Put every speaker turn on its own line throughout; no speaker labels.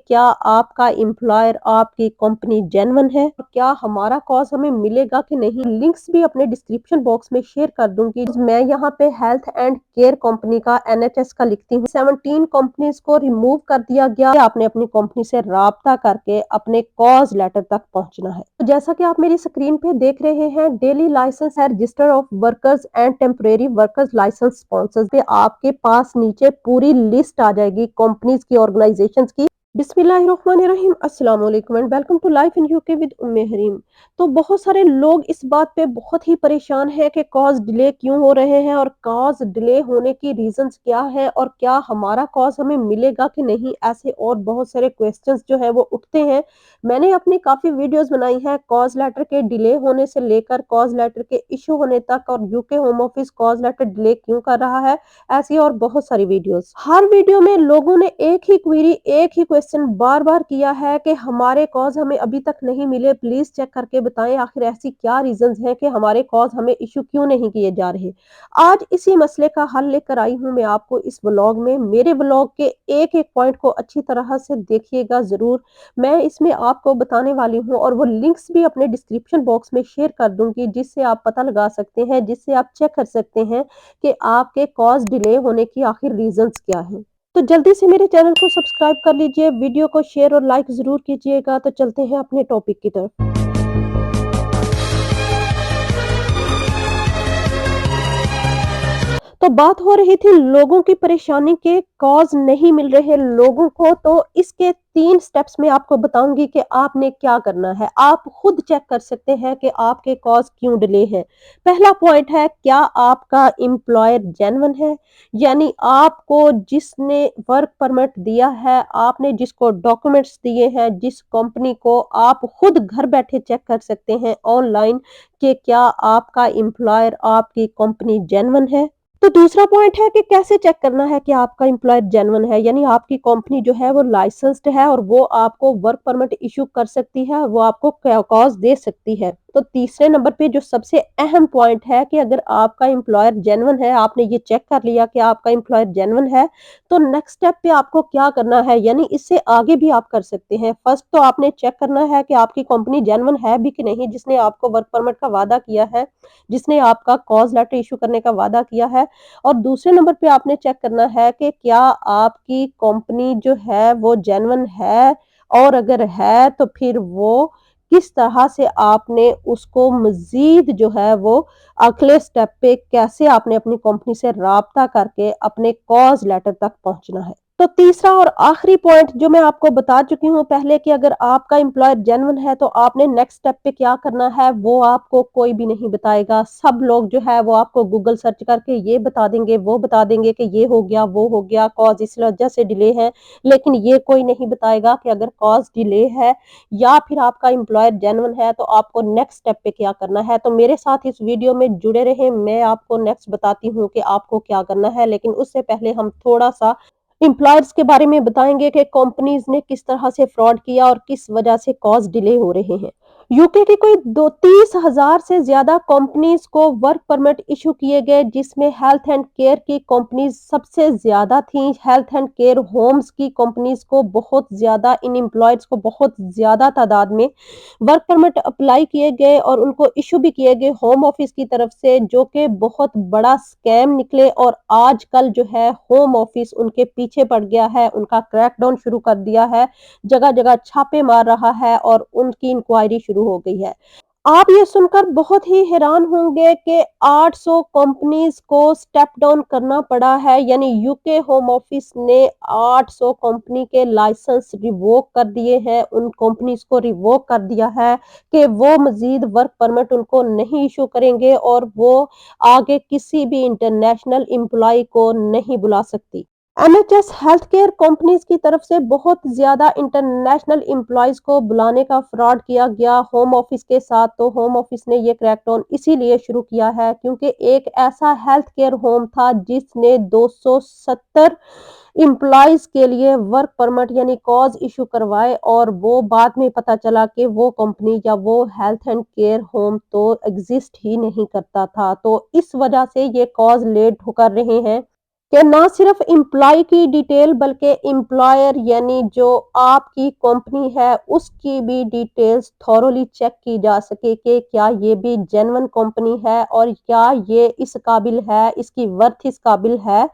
क्या आपका एम्प्लॉयर आपकी कंपनी जेन्युइन है? और क्या हमारा कॉज़ हमें मिलेगा कि नहीं? लिंक्स भी अपने डिस्क्रिप्शन बॉक्स में शेयर कर दूँगी। मैं यहाँ पे हेल्थ एंड केयर कंपनी का एनएचएस का लिखती हूँ। 17 कंपनीज़ को रिमूव कर दिया गया। आपने अपनी कंपनी से राब्ता करके अपने कॉज़ लेटर तक पहुँचना है। तो जैसा कि आप मेरी स्क्रीन पे देख रहे हैं, डेली लाइसेंस है register of workers and temporary workers licence sponsors पे आपके पास नीचे पूरी लिस्ट आ जाएगी कंपनीज की, ऑर्गेनाइजेशंस की। बिस्मिल्लाहिर्रहमानिर्रहीम, अस्सलाम वालेकुम and welcome to life in UK with Umme Hareem. तो बहुत सारे लोग इस बात पे बहुत ही परेशान हैं कि कॉज डिले क्यों हो रहे हैं और कॉज डिले होने की रीजंस क्या है और क्या हमारा कॉज हमें मिलेगा कि नहीं, ऐसे और बहुत सारे क्वेश्चंस जो है वो उठते हैं। मैंने अपनी काफ़ी वीडियोस बनाई हैं कॉज लेटर के डिले होने से लेकर कॉज लेटर के इशू होने तक, और UK home office cause letter delay क्यों कर रहा है, ऐसी और बहुत सारी वीडियोस। हर वीडियो में लोगों ने एक ही क्वेरी, एक ही क्वेश्चन बार-बार किया है कि हमारे कॉज़ हमें अभी तक नहीं मिले, प्लीज़ चेक करके बताएँ आखिर ऐसी क्या रीज़न्स हैं कि हमारे कॉज़ हमें इश्यू क्यों नहीं किए जा रहे। आज इसी मसले का हल लेकर आई हूँ मैं आपको इस व्लॉग में। मेरे व्लॉग के एक-एक पॉइंट को अच्छी तरह से देखिएगा ज़रूर। मैं इसमें आपको बताने वाली हूँ और वो लिंक्स भी अपने डिस्क्रिप्शन बॉक्स में शेयर कर दूँगी, जिससे आप पता लगा सकते हैं, जिससे आप चेक कर सकते हैं कि आपके कॉज़ डिले होने की आखिर रीज़न्स क्या हैं। तो जल्दी से मेरे चैनल को सब्सक्राइब कर लीजिए, वीडियो को शेयर और लाइक ज़रूर कीजिएगा। तो चलते हैं अपने टॉपिक की तरफ। तो बात हो रही थी लोगों की परेशानी के कॉज़ नहीं मिल रहे लोगों को, तो इसके 3 स्टेप्स मैं आपको बताऊँगी कि आपने क्या करना है। आप खुद चेक कर सकते हैं कि आपके कॉज़ क्यों डिले हैं। पहला पॉइंट है, क्या आपका एम्प्लॉयर जेन्युइन है? यानी आपको जिसने वर्क परमिट दिया है, आपने जिसको डॉक्यूमेंट्स दिए हैं, जिस कंपनी को, आप खुद घर बैठे चेक कर सकते हैं ऑनलाइन कि क्या आपका एम्प्लॉयर, आपकी कंपनी जेन्युइन है। तो दूसरा पॉइंट है कि कैसे चेक करना है कि आपका एम्प्लॉयर जेन्युइन है, यानी आपकी कंपनी जो है वो लाइसेंस्ड है और वो आपको वर्क परमिट इश्यू कर सकती है, वो आपको कॉज दे सकती है। तो तीसरे नंबर पे जो सबसे अहम पॉइंट है कि अगर आपका एम्प्लॉयर जेन्युइन है, आपने ये चेक कर लिया कि आपका एम्प्लॉयर जेन्युइन है, तो नेक्स्ट स्टेप पे आपको क्या करना है, यानी इससे आगे भी आप कर सकते हैं। फर्स्ट तो आपने चेक करना है कि आपकी कंपनी जेन्युइन है भी कि नहीं, जिसने आपको वर्क परमिट का वादा किया है, जिसने आपका कॉज लेटर इश्यू करने का वादा किया है। और दूसरे नंबर पे आपने चेक करना है कि क्या आपकी कंपनी जो है वो जेन्युइन है, और अगर है तो फिर वो किस तरह से आपने उसको मज़ीद जो है वो अगले स्टेप पे कैसे आपने अपनी कंपनी से राब्ता करके अपने कॉज़ लेटर तक पहुँचना है। तो तीसरा और आखिरी पॉइंट जो मैं आपको बता चुकी हूँ पहले कि अगर आपका एम्प्लॉयर जेन्युइन है तो आपने नेक्स्ट स्टेप पे क्या करना है वो आपको कोई भी नहीं बताएगा। सब लोग जो है वो आपको गूगल सर्च करके ये बता देंगे, वो बता देंगे कि ये हो गया, वो हो गया, कॉज़ इस वजह से डिले है। लेकिन ये कोई नहीं बताएगा कि अगर कॉज़ डिले है या फिर आपका एम्प्लॉयर जेन्युइन है तो आपको नेक्स्ट स्टेप पे क्या करना है। तो मेरे साथ इस वीडियो में जुड़े रहें, मैं आपको नेक्स्ट बताती हूँ कि आपको क्या करना है। लेकिन उससे पहले हम थोड़ा-सा एम्प्लॉयर्स के बारे में बताएँगे कि कंपनीज़ ने किस तरह से फ्रॉड किया और किस वजह से कॉज़ डिले हो रहे हैं। यूके की कोई दो 30,000 से ज़्यादा कंपनीज़ को वर्क परमिट इश्यू किए गए, जिसमें हेल्थ एंड केयर की कंपनीज़ सबसे ज़्यादा थीं। हेल्थ एंड केयर होम्स की कंपनीज़ को बहुत ज़्यादा, इन एम्प्लॉयर्स को बहुत ज़्यादा तादाद में वर्क परमिट अप्लाई किए गए और उनको इश्यू भी किए गए होम ऑफिस की तरफ से, जो कि बहुत बड़ा स्कैम निकले। और आजकल जो है होम ऑफिस उनके पीछे पड़ गया है, उनका क्रैकडाउन शुरू कर दिया है, जगह-जगह छापे मार रहा है और उनकी इंक्वायरी शुरू हो गई है। आप ये सुनकर बहुत ही हैरान होंगे कि 800 कंपनीज को स्टेप डाउन करना पड़ा है, यानी यूके होम ऑफिस ने 800 कंपनी के लाइसेंस रिवोक कर दिए हैं। उन कंपनीज को रिवोक कर दिया है कि वो मजीद वर्क परमिट उनको नहीं इशू करेंगे और वो आगे किसी भी इंटरनेशनल एम्प्लॉय को नहीं बुला सकती। एनएचएस हेल्थ केयर कंपनीज की तरफ से बहुत ज्यादा इंटरनेशनल एम्प्लॉयज को बुलाने का फ्रॉड किया गया होम ऑफिस के साथ। तो होम ऑफिस ने ये क्रैकडाउन इसीलिए शुरू किया है क्योंकि एक ऐसा हेल्थ केयर होम था जिसने 270 एम्प्लॉयज के लिए वर्क परमिट यानी कॉज इशू करवाए, और वो बाद में पता चला कि वो कंपनी या वो हेल्थ एंड केयर होम तो एग्जिस्ट ही नहीं करता था। तो इस वजह से ये कॉज लेट कर रहे हैं। कि ना सिर्फ एम्प्लॉय की डिटेल बल्कि एम्प्लॉयर यानी जो आपकी कंपनी है उसकी भी डिटेल्स थॉरोली चेक की जा सके कि क्या ये भी जेन्युइन कंपनी है और क्या ये इस काबिल है, इसकी वर्थ इस काबिल है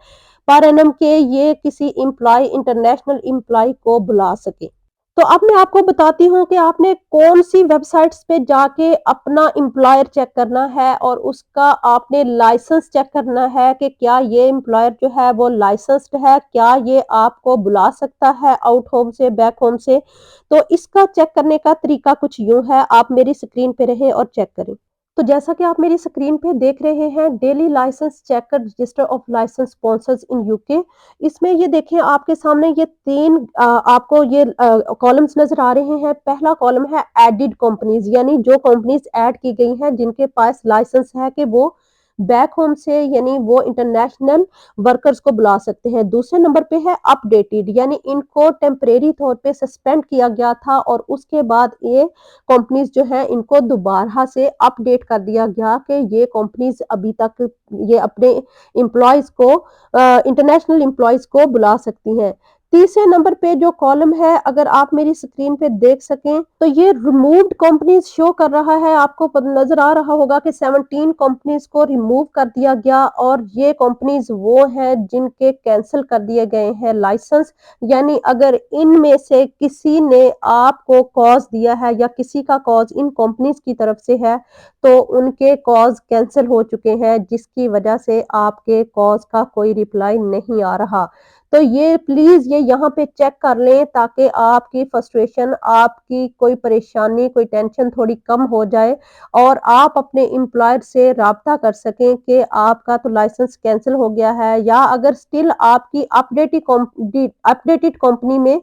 पर एनम के ये किसी एम्प्लॉय इंटरनेशनल एम्प्लॉय को बुला सके। तो अब मैं आपको बताती हूँ कि आपने कौन-सी वेबसाइट्स पे जाके अपना एम्प्लॉयर चेक करना है और उसका आपने लाइसेंस चेक करना है कि क्या ये एम्प्लॉयर जो है वो लाइसेंस्ड है, क्या ये आपको बुला सकता है आउट होम से, बैक होम से। तो इसका चेक करने का तरीका कुछ यूँ है, आप मेरी स्क्रीन पे रहें और चेक करें। तो जैसा कि आप मेरी स्क्रीन पे देख रहे हैं, daily licence checker register of licence sponsors in UK. इसमें ये देखें आपके सामने ये 3 आपको ये कॉलम्स नज़र आ रहे हैं। पहला कॉलम है एडेड कंपनीज़ यानी जो कंपनीज़ ऐड की गई हैं जिनके पास लाइसेंस है कि वो बैक होम से यानी वो इंटरनेशनल वर्कर्स को बुला सकते हैं। दूसरे नंबर पे है अपडेटेड यानी इनको टेम्परेरी तौर पे सस्पेंड किया गया था और उसके बाद ये कंपनीज़ जो हैं इनको दोबारा से अपडेट कर दिया गया कि ये कंपनीज़ अभी तक ये अपने एम्प्लॉइज़ को इंटरनेशनल एम्प्लॉइज़ को बुला सकती हैं। तीसरे नंबर पे जो कॉलम है अगर आप मेरी स्क्रीन पे देख सकें तो ये रिमूव्ड कंपनीज शो कर रहा है। आपको नज़र आ रहा होगा कि 17 कंपनीज को रिमूव कर दिया गया और ये कंपनीज वो हैं जिनके कैंसल कर दिए गए हैं लाइसेंस। यानी अगर इनमें से किसी ने आपको कॉज़ दिया है या किसी का कॉज़ इन कंपनीज की तरफ से है तो उनके कॉज़ कैंसल हो चुके हैं जिसकी वजह से आपके कॉज़ का कोई रिप्लाई नहीं आ रहा। तो ये प्लीज़ ये यहाँ पे चेक कर लें ताकि आपकी फ्रस्ट्रेशन, आपकी कोई परेशानी, कोई टेंशन थोड़ी कम हो जाए और आप अपने एम्प्लॉयर से राब्ता कर सकें कि आपका तो लाइसेंस कैंसल हो गया है या अगर स्टिल आपकी अपडेटेड कंपनी में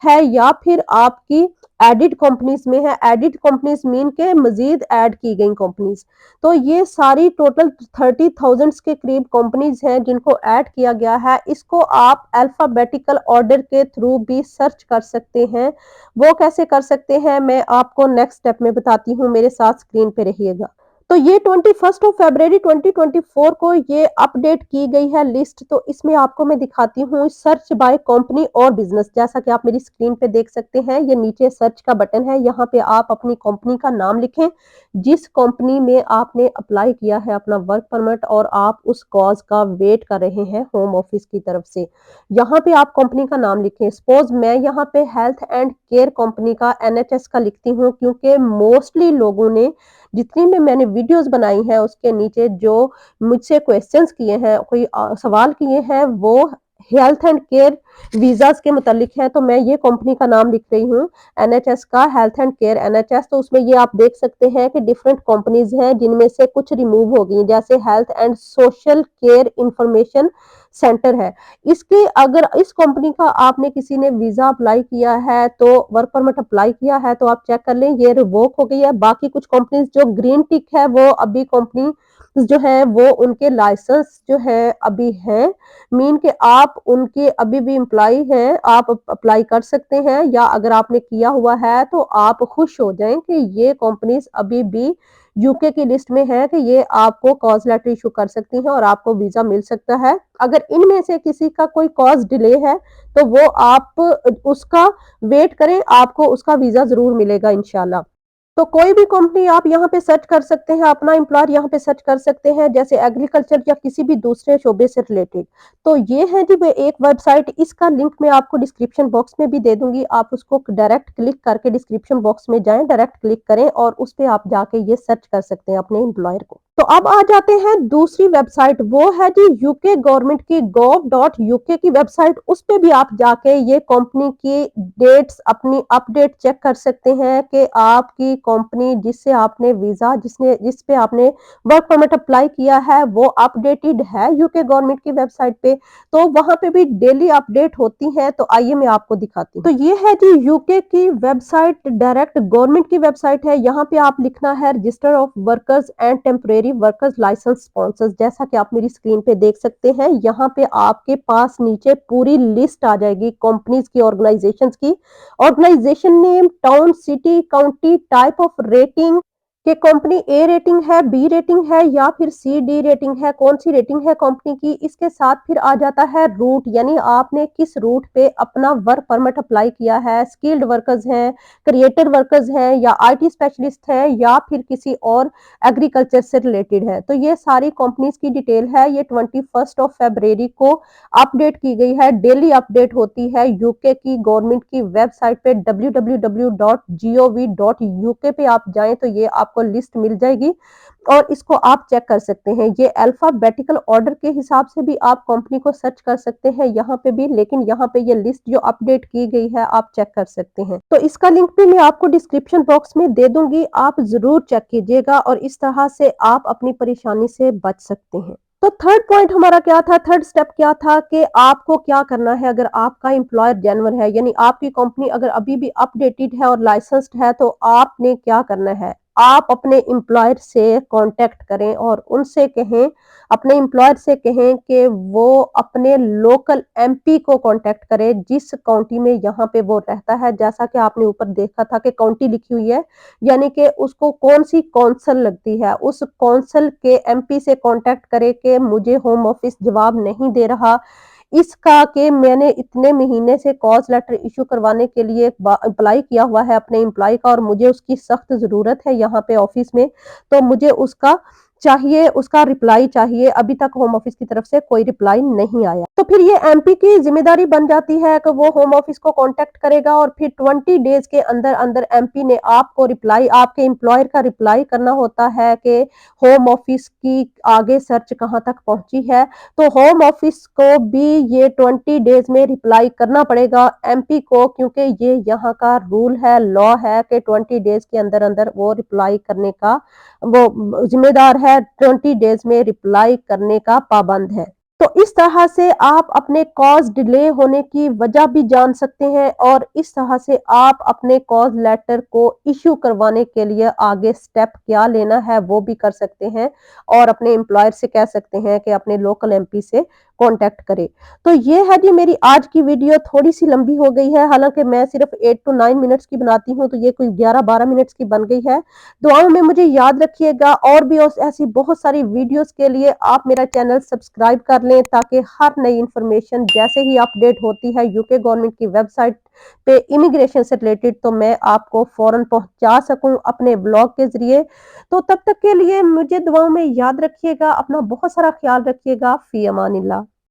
है या फिर आपकी एडिड कंपनीज़ में है। एडिड कंपनीज़ मीन के मज़ीद ऐड की गई कंपनीज़। तो ये सारी टोटल 30,000 के करीब कंपनीज़ हैं जिनको ऐड किया गया है। इसको आप अल्फ़ाबेटिकल ऑर्डर के थ्रू भी सर्च कर सकते हैं। वो कैसे कर सकते हैं मैं आपको नेक्स्ट स्टेप में बताती हूँ, मेरे साथ स्क्रीन पे रहिएगा। तो ये 21st ऑफ फरवरी 2024 को ये अपडेट की गई है लिस्ट। तो इसमें आपको मैं दिखाती हूँ सर्च बाय कंपनी और बिज़नेस। जैसा कि आप मेरी स्क्रीन पे देख सकते हैं, ये नीचे सर्च का बटन है। यहाँ पे आप अपनी कंपनी का नाम लिखें, जिस कंपनी में आपने अप्लाई किया है अपना वर्क परमिट और आप उस कॉज़ का वेट कर रहे हैं होम ऑफिस की तरफ से। यहाँ पे आप कंपनी का नाम लिखें। सपोज़ मैं यहाँ पे हेल्थ एंड केयर कंपनी का एनएचएस का लिखती हूँ क्योंकि मोस्टली लोगों ने जितनी भी मैंने वीडियोस बनाई हैं उसके नीचे जो मुझसे क्वेश्चंस किए हैं, कोई सवाल किए हैं वो हेल्थ एंड केयर वीज़ाज़ के मुतालिक है। तो मैं ये कंपनी का नाम लिख रही हूँ एनएचएस का, हेल्थ एंड केयर एनएचएस। तो उसमें ये आप देख सकते हैं कि डिफरेंट कंपनीज़ हैं जिनमें से कुछ रिमूव हो गई जैसे health and social care information centre है। इसके अगर इस कंपनी का आपने किसी ने वीज़ा अप्लाई किया है तो वर्क परमिट अप्लाई किया है तो आप चेक कर लें ये रिवोक हो गई है। बाकी कुछ कंपनीज़ जो ग्रीन टिक है वो अभी कंपनी जो है वो उनके लाइसेंस जो है अभी हैं। मीन कि आप उनके अभी भी एम्प्लॉयी हैं, आप अप्लाई कर सकते हैं या अगर आपने किया हुआ है तो आप खुश हो जाएँ कि ये कंपनीज़ अभी भी यूके की लिस्ट में है कि ये आपको कॉज़ लेटर इश्यू कर सकती हैं और आपको वीज़ा मिल सकता है। अगर इनमें से किसी का कोई कॉज़ डिले है, तो वो आप उसका वेट करें, आपको उसका वीज़ा ज़रूर मिलेगा इंशाल्लाह। तो कोई भी कंपनी आप यहाँ पे सर्च कर सकते हैं, अपना एम्प्लॉयर यहाँ पे सर्च कर सकते हैं, जैसे एग्रीकल्चर या किसी भी दूसरे शोबे से रिलेटेड। तो ये है जी वो एक वेबसाइट, इसका लिंक मैं आपको डिस्क्रिप्शन बॉक्स में भी दे दूँगी। आप उसको डायरेक्ट क्लिक करके डिस्क्रिप्शन बॉक्स में जाएँ, डायरेक्ट क्लिक करें और उस पे आप जाके ये सर्च कर सकते हैं अपने एम्प्लॉयर को। तो अब आ जाते हैं दूसरी वेबसाइट, वो है जी यूके गवर्नमेंट की gov.uk की वेबसाइट। उस पे भी आप जाके ये कंपनी की डेट्स अपनी अपडेट चेक कर सकते हैं कि आपकी कंपनी जिससे आपने वीज़ा जिस पे आपने वर्क परमिट अप्लाई किया है वो अपडेटेड है यूके गवर्नमेंट की वेबसाइट पे। तो वहाँ पे भी डेली अपडेट होती है। तो आइए मैं आपको दिखाती हूँ। तो ये है जी यूके की वेबसाइट, डायरेक्ट गवर्नमेंट की वेबसाइट है। यहाँ पे आप लिखना है register of workers and temporary workers licence sponsors. जैसा कि आप मेरी स्क्रीन पे देख सकते हैं, यहाँ पे आपके पास नीचे पूरी लिस्ट आ जाएगी कंपनीज की, ऑर्गेनाइजेशंस की। Organisation name, town, city, county, type of rating, कि कंपनी ए रेटिंग है, बी रेटिंग है या फिर सी, डी रेटिंग है, कौन-सी रेटिंग है कंपनी की। इसके साथ फिर आ जाता है रूट, यानी आपने किस रूट पे अपना वर्क परमिट अप्लाई किया है, स्किल्ड वर्कर्स हैं, क्रिएटर वर्कर्स हैं या आईटी स्पेशलिस्ट है या फिर किसी और एग्रीकल्चर से रिलेटेड है। तो ये सारी कंपनीज़ की डिटेल है, ये 21st ऑफ फ़रवरी को अपडेट की गई है, डेली अपडेट होती है यूके की गवर्नमेंट की वेबसाइट पे www.gov.uk पे आप जाएँ तो ये आपको लिस्ट मिल जाएगी और इसको आप चेक कर सकते हैं। ये अल्फाबेटिकल ऑर्डर के हिसाब से भी आप कंपनी को सर्च कर सकते हैं यहाँ पे भी, लेकिन यहाँ पे ये लिस्ट जो अपडेट की गई है आप चेक कर सकते हैं। तो इसका लिंक भी मैं आपको डिस्क्रिप्शन बॉक्स में दे दूंगी, आप जरूर चेक कीजिएगा और इस तरह से आप अपनी परेशानी से बच सकते हैं। तो थर्ड पॉइंट हमारा क्या था, थर्ड स्टेप क्या था कि आपको क्या करना है अगर आपका एम्प्लॉयर जेन्युइन है, यानी आपकी कंपनी अगर अभी भी अपडेटेड है और लाइसेंस्ड है, तो आपने क्या करना है, आप अपने एम्प्लॉयर से कांटेक्ट करें और उनसे कहें, अपने एम्प्लॉयर से कहें कि वो अपने लोकल एमपी को कांटेक्ट करें जिस काउंटी में यहाँ पे वो रहता है। जैसा कि आपने ऊपर देखा था कि काउंटी लिखी हुई है, यानी कि उसको कौन-सी कौंसल लगती है, उस कौंसल के एमपी से कॉन्टैक्ट करे कि मुझे होम ऑफिस जवाब नहीं दे रहा, इसका कि मैंने इतने महीने से कॉज़ लेटर इश्यू करवाने के लिए अप्लाई किया हुआ है अपने एम्प्लॉयी का और मुझे उसकी सख्त ज़रूरत है यहाँ पे ऑफिस में, तो मुझे उसका चाहिए, उसका रिप्लाई चाहिए। अभी तक होम ऑफिस की तरफ से कोई रिप्लाई नहीं आया। तो फिर ये एमपी की ज़िम्मेदारी बन जाती है कि वो होम ऑफिस को कॉन्टैक्ट करेगा और फिर 20 डेज़ के अंदर-अंदर एमपी ने आपको रिप्लाई, आपके एम्प्लॉयर का रिप्लाई करना होता है कि होम ऑफिस की आगे सर्च कहाँ तक पहुँची है। तो होम ऑफिस को भी ये 20 डेज़ में रिप्लाई करना पड़ेगा एमपी को, क्योंकि ये यहाँ का रूल है, लॉ है कि 20 डेज़ के अंदर-अंदर वो रिप्लाई करने का वो जिम्मेदार है, 20 डेज में रिप्लाई करने का पाबंद है। तो इस तरह से आप अपने कॉज़ डिले होने की वजह भी जान सकते हैं और इस तरह से आप अपने कॉज़ लेटर को इश्यू करवाने के लिए आगे स्टेप क्या लेना है वो भी कर सकते हैं और अपने एम्प्लॉयर से कह सकते हैं कि अपने लोकल एमपी से कॉन्टैक्ट करें। तो ये है जी मेरी आज की वीडियो, थोड़ी-सी लंबी हो गई है, हालाँकि मैं सिर्फ 8 टू 9 मिनट्स की बनाती हूँ, तो ये कोई 11-12 मिनट्स की बन गई है। दुआओं में मुझे याद रखिएगा और भी ऐसी बहुत सारी वीडियोस के लिए आप मेरा चैनल सब्सक्राइब कर लें ताकि हर नई इन्फॉर्मेशन जैसे ही अपडेट होती है यूके गवर्नमेंट की वेबसाइट पे इमिग्रेशन से रिलेटेड, तो मैं आपको फौरन पहुंचा सकूं अपने ब्लॉग के जरिए। तो तब तक के लिए मुझे दुआओं में याद रखिएगा, अपना बहुत सारा ख्याल रखिएगा। फी अमानिल्लाह।